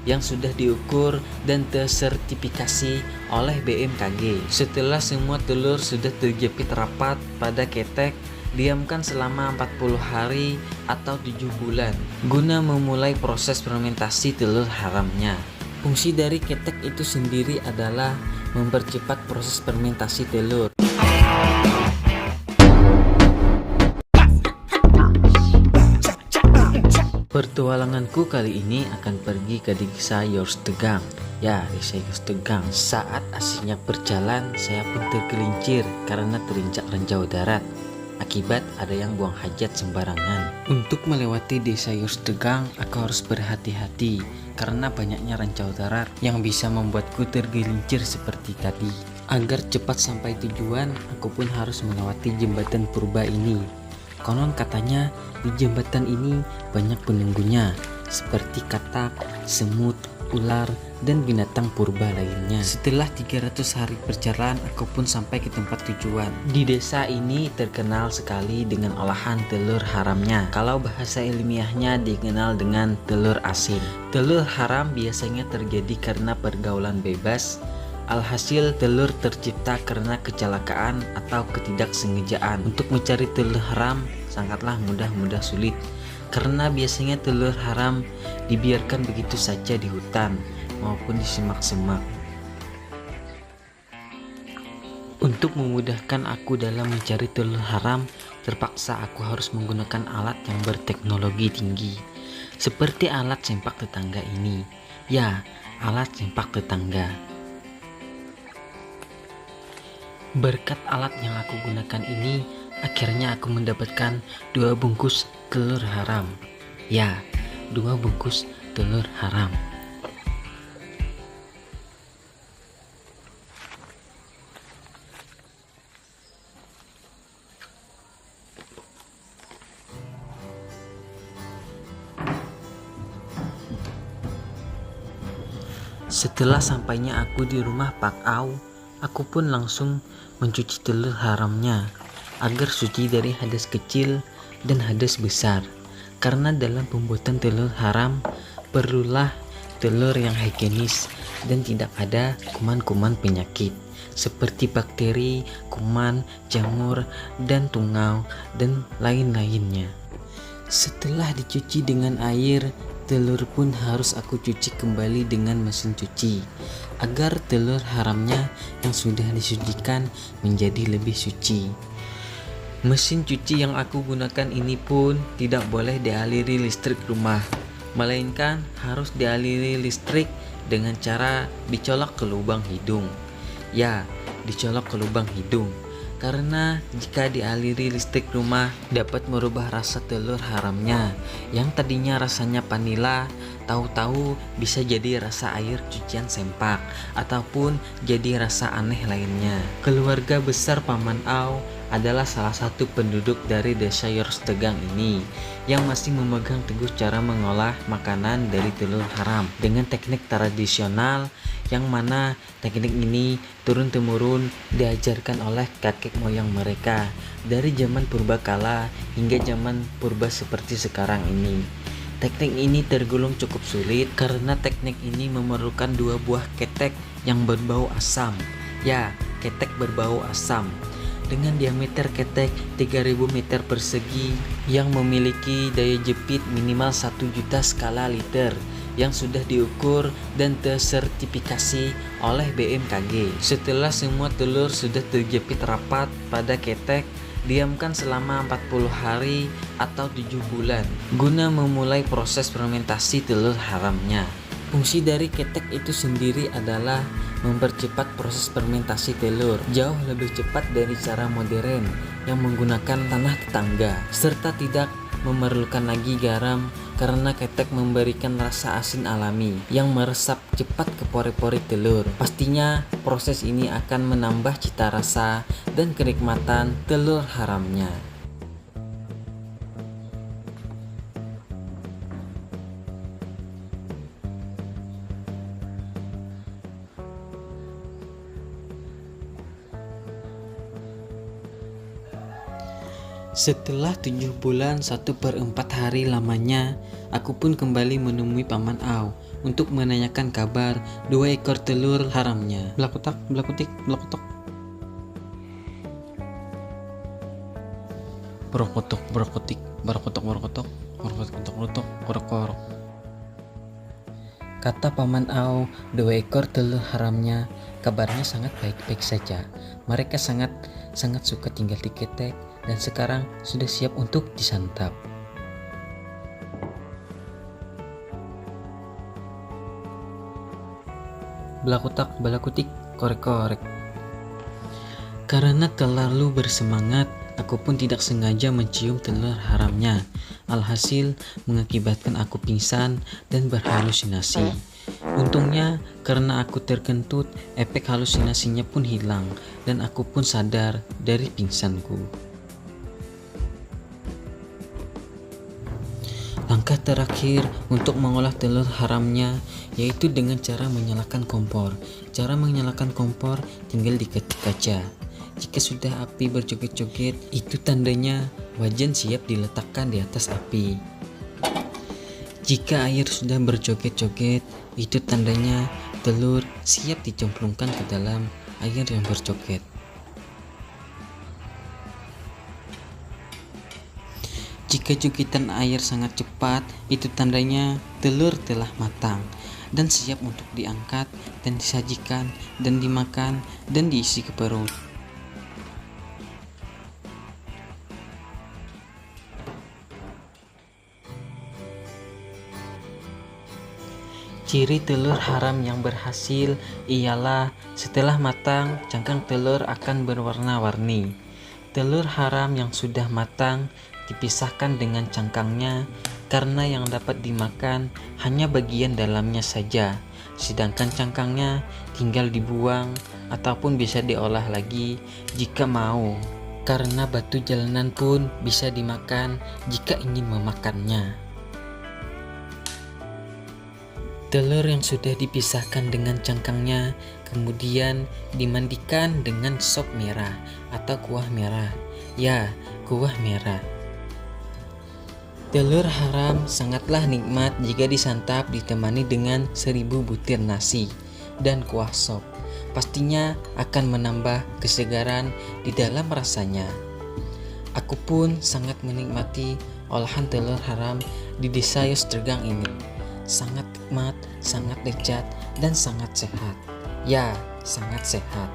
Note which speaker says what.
Speaker 1: yang sudah diukur dan tersertifikasi oleh BMKG. Setelah semua telur sudah terjepit rapat pada ketek, diamkan selama 40 hari atau 7 bulan guna memulai proses fermentasi telur haramnya. Fungsi dari ketek itu sendiri adalah mempercepat proses fermentasi telur. Pertualanganku kali ini akan pergi ke desa Yorstegang. Ya, desa Yorstegang. Saat aslinya berjalan, saya pun tergelincir karena terinjak ranjau darat. Akibat ada yang buang hajat sembarangan. Untuk melewati desa Yorstegang, aku harus berhati-hati karena banyaknya ranjau darat yang bisa membuatku tergelincir seperti tadi. Agar cepat sampai tujuan, aku pun harus melewati jembatan purba ini. Konon katanya di jembatan ini banyak penunggunya seperti katak, semut, ular, dan binatang purba lainnya. Setelah 300 hari perjalanan, aku pun sampai ke tempat tujuan. Di desa ini terkenal sekali dengan olahan telur haramnya. Kalau bahasa ilmiahnya dikenal dengan telur asin. Telur haram biasanya terjadi karena pergaulan bebas. Alhasil telur tercipta karena kecelakaan atau ketidaksengajaan. Untuk mencari telur haram sangatlah mudah sulit, karena biasanya telur haram dibiarkan begitu saja di hutan maupun di semak-semak. Untuk memudahkan aku dalam mencari telur haram, terpaksa aku harus menggunakan alat yang berteknologi tinggi, seperti alat sempak tetangga ini. Ya, alat sempak tetangga. Berkat alat yang aku gunakan ini, akhirnya aku mendapatkan 2 bungkus telur haram. Ya, 2 bungkus telur haram. Setelah sampainya aku di rumah Pak Au, aku pun langsung mencuci telur haramnya agar suci dari hadas kecil dan hadas besar. Karena dalam pembuatan telur haram perlulah telur yang higienis dan tidak ada kuman-kuman penyakit seperti bakteri, kuman, jamur, dan tungau, dan lain-lainnya. Setelah dicuci dengan air, telur pun harus aku cuci kembali dengan mesin cuci agar telur haramnya yang sudah disucikan menjadi lebih suci. Mesin cuci yang aku gunakan ini pun tidak boleh dialiri listrik rumah, melainkan harus dialiri listrik dengan cara dicolok ke lubang hidung. Ya, dicolok ke lubang hidung. Karena jika dialiri listrik rumah dapat merubah rasa telur haramnya yang tadinya rasanya vanila, tahu-tahu bisa jadi rasa air cucian sempak ataupun jadi rasa aneh lainnya. Keluarga besar Paman Au adalah salah satu penduduk dari desa Yorstegang ini yang masih memegang teguh cara mengolah makanan dari telur haram dengan teknik tradisional, yang mana teknik ini turun-temurun diajarkan oleh kakek moyang mereka dari zaman purbakala hingga zaman purba seperti sekarang ini. Teknik ini tergolong cukup sulit karena teknik ini memerlukan 2 buah ketek yang berbau asam. Ya, ketek berbau asam dengan diameter ketek 3000 meter persegi yang memiliki daya jepit minimal 1 juta skala liter yang sudah diukur dan tersertifikasi oleh BMKG. Setelah semua telur sudah terjepit rapat pada ketek, diamkan selama 40 hari atau 7 bulan guna memulai proses fermentasi telur haramnya. Fungsi dari ketek itu sendiri adalah mempercepat proses fermentasi telur jauh lebih cepat dari cara modern yang menggunakan tanah tetangga, serta tidak memerlukan lagi garam karena ketek memberikan rasa asin alami yang meresap cepat ke pori-pori telur. Pastinya proses ini akan menambah cita rasa dan kenikmatan telur haramnya. Setelah 7 bulan 1/4 hari lamanya, aku pun kembali menemui Paman Au untuk menanyakan kabar 2 ekor telur haramnya. Belakutak, belakutik, belakutok. Berokotok, berokotik, berokotok, berokotok, berokotok, berokotok, berokok. Kata Paman Au, 2 ekor telur haramnya kabarnya sangat baik-baik saja. Mereka sangat suka tinggal di ketek dan sekarang sudah siap untuk disantap. Belakutak, belakutik, korek-korek. Karena terlalu bersemangat, aku pun tidak sengaja mencium telur haramnya. Alhasil mengakibatkan aku pingsan dan berhalusinasi. Untungnya karena aku terkentut, efek halusinasinya pun hilang dan aku pun sadar dari pingsanku. Langkah terakhir untuk mengolah telur haramnya yaitu dengan cara menyalakan kompor. Cara menyalakan kompor tinggal diketuk kaca. Jika sudah api berjoget-joget, itu tandanya wajan siap diletakkan di atas api. Jika air sudah berjoget-joget, itu tandanya telur siap dicemplungkan ke dalam air yang berjoget. Jika jogetan air sangat cepat, itu tandanya telur telah matang dan siap untuk diangkat dan disajikan dan dimakan dan diisi ke perut. Ciri telur haram yang berhasil ialah setelah matang, cangkang telur akan berwarna-warni. Telur haram yang sudah matang dipisahkan dengan cangkangnya karena yang dapat dimakan hanya bagian dalamnya saja, sedangkan cangkangnya tinggal dibuang ataupun bisa diolah lagi jika mau, karena batu jalanan pun bisa dimakan jika ingin memakannya. Telur yang sudah dipisahkan dengan cangkangnya kemudian dimandikan dengan sop merah atau kuah merah. Ya, kuah merah. Telur haram sangatlah nikmat jika disantap ditemani dengan 1000 butir nasi dan kuah sop. Pastinya akan menambah kesegaran di dalam rasanya. Aku pun sangat menikmati olahan telur haram di desa Yostergang ini. Sangat nikmat, sangat lezat, dan sangat sehat. Ya, sangat sehat.